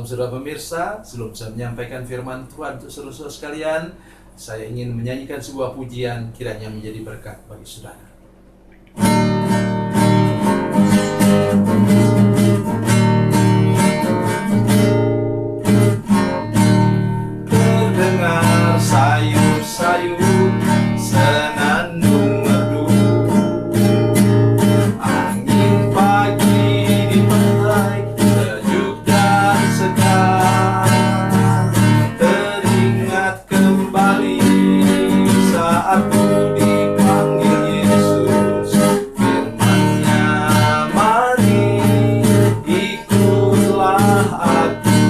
Shalom saudara pemirsa, sebelum saya menyampaikan firman Tuhan untuk saudara sekalian, saya ingin menyanyikan sebuah pujian kiranya menjadi berkat bagi saudara. Terdengar sayup-sayup senandung merdu, angin pagi di pantai sejuk dan segar. Teringat kembali saat ku dipanggil Yesus, firman-Nya, mari ikutlah aku.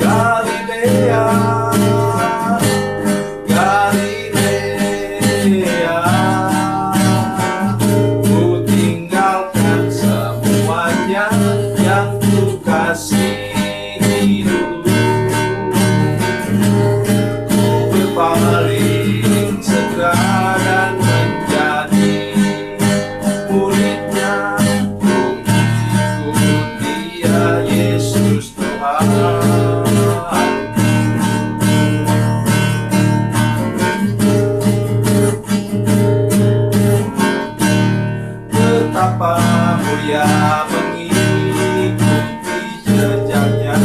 Galilea, Galilea, ku tinggalkan semuanya yang ku kasihi dulu. Ku berpaling segera dan menjadi murid-Nya. Ku ikut Dia, Yesus Tuhan. Betapa mulia mengikuti jejaknya,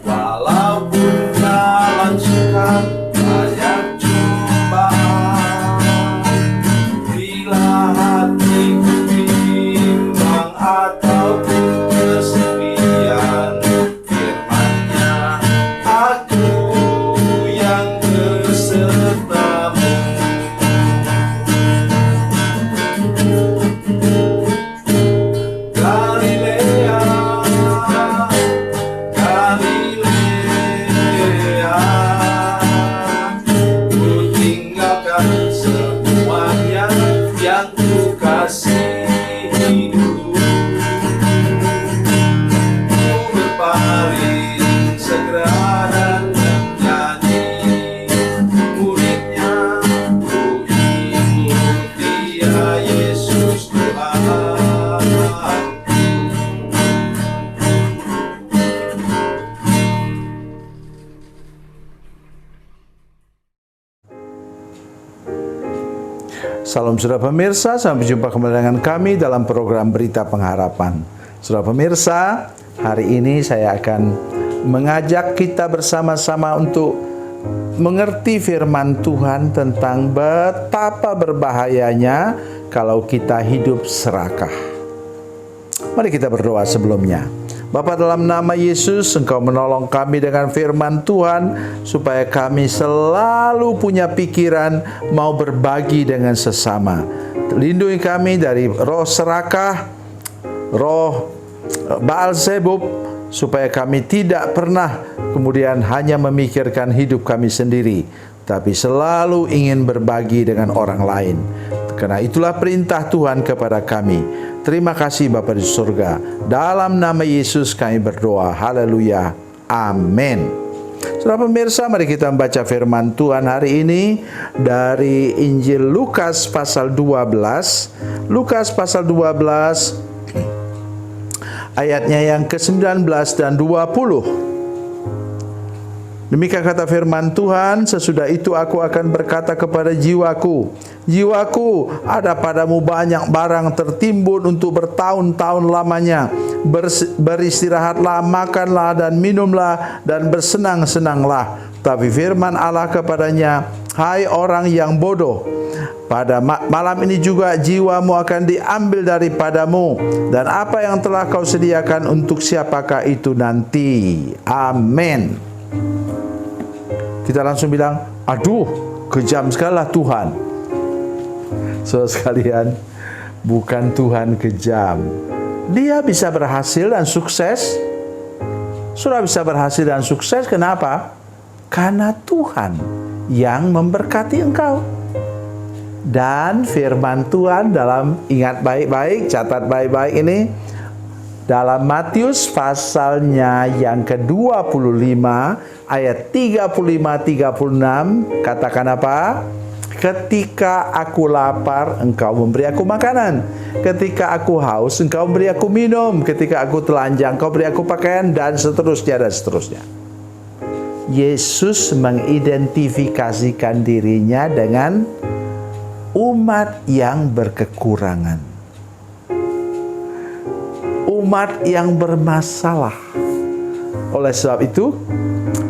walaupun dalam suka banyak cobaan. Bila hatiku bimbang ataupun kesepian, firman-Nya, aku yang besertamu. Galilea, Galilea, ku tinggalkan semuanya yang ku kasihi dulu. Ku berpaling segera dan menjadi murid-Nya. Ku ikut Dia, Yesus Tuhan. Salam saudara pemirsa, sampai jumpa kembali dengan kami dalam program Berita Pengharapan. Saudara pemirsa, hari ini saya akan mengajak kita bersama-sama untuk mengerti firman Tuhan tentang betapa berbahayanya kalau kita hidup serakah. Mari kita berdoa sebelumnya. Bapa, dalam nama Yesus, Engkau menolong kami dengan firman Tuhan supaya kami selalu punya pikiran mau berbagi dengan sesama. Lindungi kami dari roh serakah, roh Baalzebub, supaya kami tidak pernah kemudian hanya memikirkan hidup kami sendiri, tapi selalu ingin berbagi dengan orang lain. Karena itulah perintah Tuhan kepada kami. Terima kasih Bapa di surga. Dalam nama Yesus kami berdoa. Haleluya. Amin. Saudara pemirsa, mari kita membaca firman Tuhan hari ini dari Injil Lukas pasal 12. Lukas pasal 12 ayatnya yang ke-19 dan 20. Demikian kata firman Tuhan, sesudah itu aku akan berkata kepada jiwaku, jiwaku, ada padamu banyak barang tertimbun untuk bertahun-tahun lamanya. Beristirahatlah, makanlah dan minumlah dan bersenang-senanglah. Tapi firman Allah kepadanya, hai orang yang bodoh, pada malam ini juga jiwamu akan diambil daripadamu, dan apa yang telah kau sediakan untuk siapakah itu nanti? Amin. Kita langsung bilang, aduh, kejam sekali lah Tuhan. Saudara sekalian, bukan Tuhan kejam. Dia bisa berhasil dan sukses. Sudah bisa berhasil dan sukses, kenapa? Karena Tuhan yang memberkati engkau. Dan firman Tuhan dalam, ingat baik-baik, catat baik-baik ini, dalam Matius pasalnya yang ke-25 ayat 35-36, katakan apa? Ketika aku lapar, engkau memberi aku makanan. Ketika aku haus, engkau memberi aku minum. Ketika aku telanjang, engkau beri aku pakaian, dan seterusnya, dan seterusnya. Yesus mengidentifikasikan dirinya dengan umat yang berkekurangan, umat yang bermasalah. Oleh sebab itu,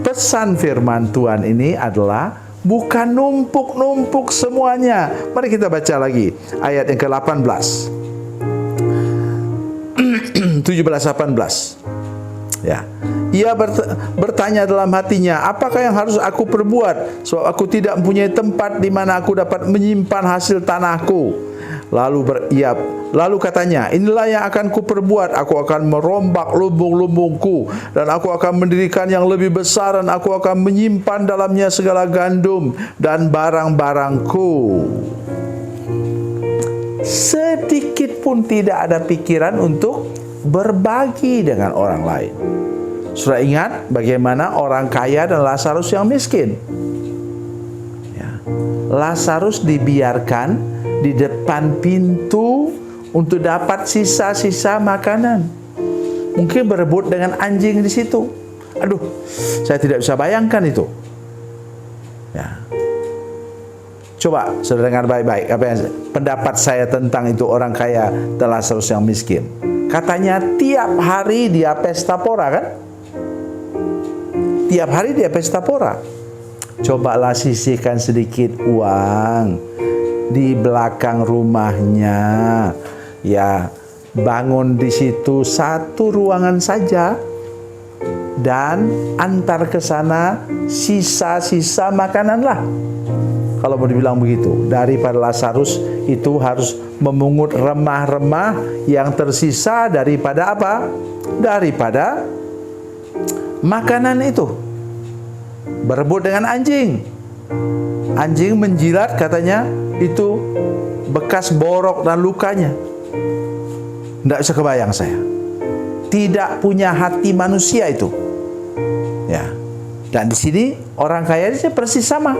pesan firman Tuhan ini adalah bukan numpuk-numpuk semuanya. Mari kita baca lagi ayat yang ke-18. 17-18. Ya. Ia bertanya dalam hatinya, apakah yang harus aku perbuat? Sebab aku tidak mempunyai tempat di mana aku dapat menyimpan hasil tanahku. Lalu katanya, inilah yang akan kuperbuat. Aku akan merombak lumbung-lumbungku, dan aku akan mendirikan yang lebih besar, dan aku akan menyimpan dalamnya segala gandum dan barang-barangku. Sedikit pun tidak ada pikiran untuk berbagi dengan orang lain. Sudah ingat bagaimana orang kaya dan Lazarus yang miskin? Ya. Lazarus dibiarkan di depan pintu untuk dapat sisa-sisa makanan. Mungkin berebut dengan anjing di situ. Aduh, saya tidak bisa bayangkan itu. Ya. Coba saudara dengar baik-baik apa yang pendapat saya tentang itu orang kaya dan Lazarus yang miskin. Katanya tiap hari dia pesta pora, kan? Tiap hari dia pesta pora. Cobalah sisihkan sedikit uang di belakang rumahnya, ya, bangun di situ satu ruangan saja dan antar ke sana sisa-sisa makanan lah. Kalau mau dibilang begitu, daripada Lazarus itu harus memungut remah-remah yang tersisa daripada apa? Daripada makanan itu. Berebut dengan anjing. Anjing menjilat, katanya itu bekas borok dan lukanya. Tidak bisa kebayang saya. Tidak punya hati manusia itu. Ya. Dan di sini orang kaya ini persis sama.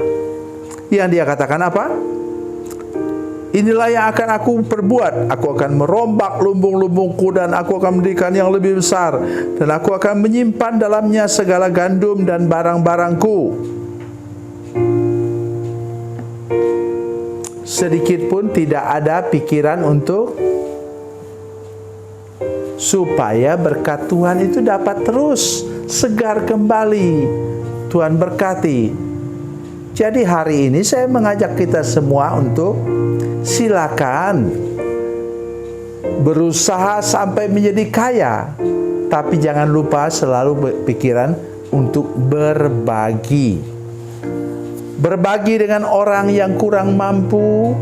Yang dia katakan apa? Inilah yang akan aku perbuat. Aku akan merombak lumbung-lumbungku, dan aku akan mendirikan yang lebih besar, dan aku akan menyimpan dalamnya segala gandum dan barang-barangku. Sedikit pun tidak ada pikiran untuk supaya berkat Tuhan itu dapat terus segar kembali. Tuhan berkati. Jadi hari ini saya mengajak kita semua untuk silakan berusaha sampai menjadi kaya, tapi jangan lupa selalu berpikiran untuk berbagi. Berbagi dengan orang yang kurang mampu.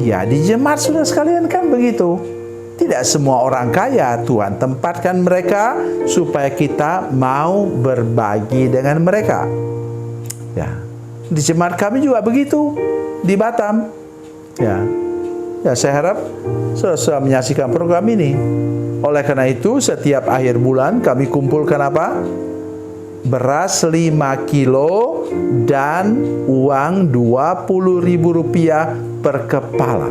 Ya, di jemaat sudah sekalian kan begitu. Tidak semua orang kaya Tuhan tempatkan mereka supaya kita mau berbagi dengan mereka. Ya. Di jemaat kami juga begitu di Batam. Ya, saya harap saudara menyaksikan program ini. Oleh karena itu, setiap akhir bulan kami kumpulkan apa? Beras 5 kilo dan uang Rp20.000 per kepala.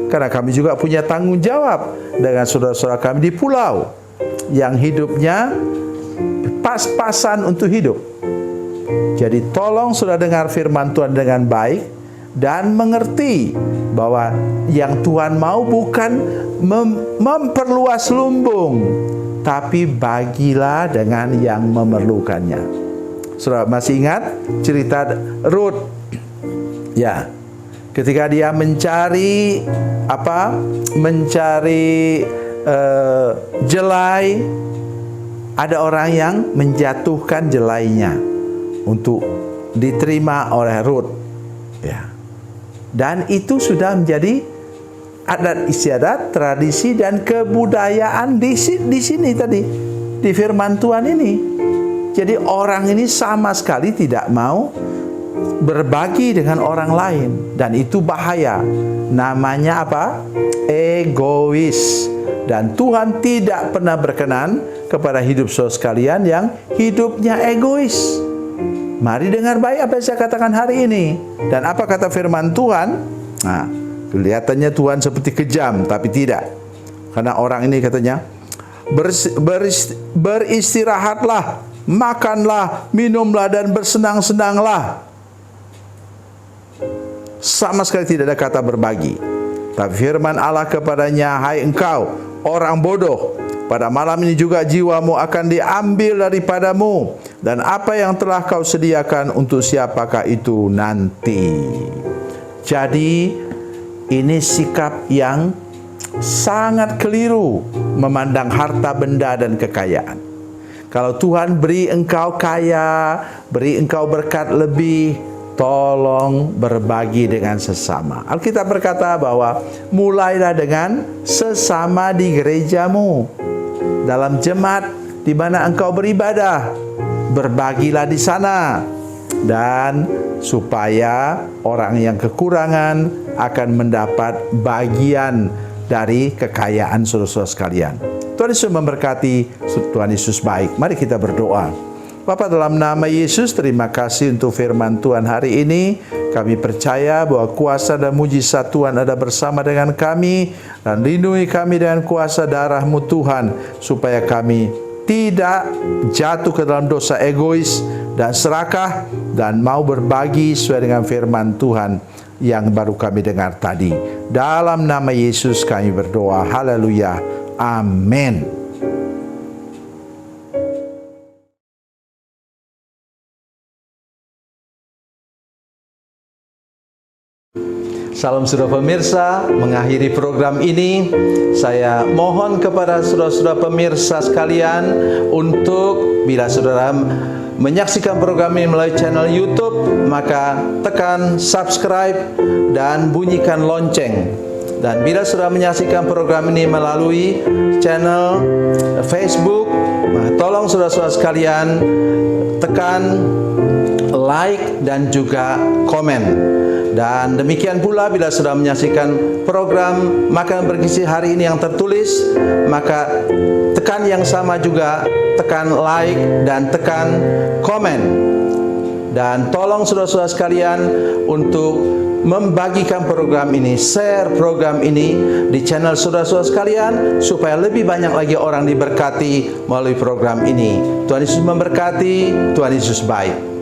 Karena kami juga punya tanggung jawab dengan saudara-saudara kami di pulau yang hidupnya pas-pasan untuk hidup. Jadi tolong saudara dengar firman Tuhan dengan baik dan mengerti bahwa yang Tuhan mau bukan memperluas lumbung, tapi bagilah dengan yang memerlukannya. Saudara masih ingat cerita Ruth? Ya, ketika dia mencari apa? Mencari jelai, ada orang yang menjatuhkan jelainya untuk diterima oleh Ruth. Ya. Dan itu sudah menjadi adat istiadat, tradisi dan kebudayaan di sini tadi, di firman Tuhan ini. Jadi orang ini sama sekali tidak mau berbagi dengan orang lain, dan itu bahaya. Namanya apa? Egois. Dan Tuhan tidak pernah berkenan kepada hidup saudara sekalian yang hidupnya egois. Mari dengar baik apa yang saya katakan hari ini. Dan apa kata firman Tuhan? Nah, kelihatannya Tuhan seperti kejam, tapi tidak. Karena orang ini katanya, beristirahatlah, makanlah, minumlah, dan bersenang-senanglah. Sama sekali tidak ada kata berbagi. Tapi firman Allah kepadanya, hai engkau, orang bodoh, pada malam ini juga jiwamu akan diambil daripadamu, dan apa yang telah kau sediakan untuk siapakah itu nanti. Jadi ini sikap yang sangat keliru memandang harta benda dan kekayaan. Kalau Tuhan beri engkau kaya, beri engkau berkat lebih, tolong berbagi dengan sesama. Alkitab berkata bahwa mulailah dengan sesama di gerejamu, dalam jemaat di mana engkau beribadah, berbagilah di sana, dan supaya orang yang kekurangan akan mendapat bagian dari kekayaan saudara-saudara sekalian. Tuhan Yesus memberkati, Tuhan Yesus baik. Mari kita berdoa. Bapa, dalam nama Yesus, terima kasih untuk firman Tuhan hari ini. Kami percaya bahwa kuasa dan mujizat Tuhan ada bersama dengan kami, dan lindungi kami dengan kuasa darah-Mu Tuhan, supaya kami tidak jatuh ke dalam dosa egois dan serakah, dan mau berbagi sesuai dengan firman Tuhan yang baru kami dengar tadi. Dalam nama Yesus kami berdoa. Haleluya. Amin. Salam saudara pemirsa, mengakhiri program ini saya mohon kepada saudara-saudara pemirsa sekalian untuk bila saudara menyaksikan program ini melalui channel YouTube, maka tekan subscribe dan bunyikan lonceng. Dan bila saudara menyaksikan program ini melalui channel Facebook, maka tolong saudara-saudara sekalian tekan like dan juga komen. Dan demikian pula bila sudah menyaksikan program Makanan Bergizi hari ini yang tertulis, maka tekan yang sama juga, tekan like dan tekan komen. Dan tolong saudara-saudara sekalian untuk membagikan program ini, share program ini di channel saudara-saudara sekalian, supaya lebih banyak lagi orang diberkati melalui program ini. Tuhan Yesus memberkati, Tuhan Yesus baik.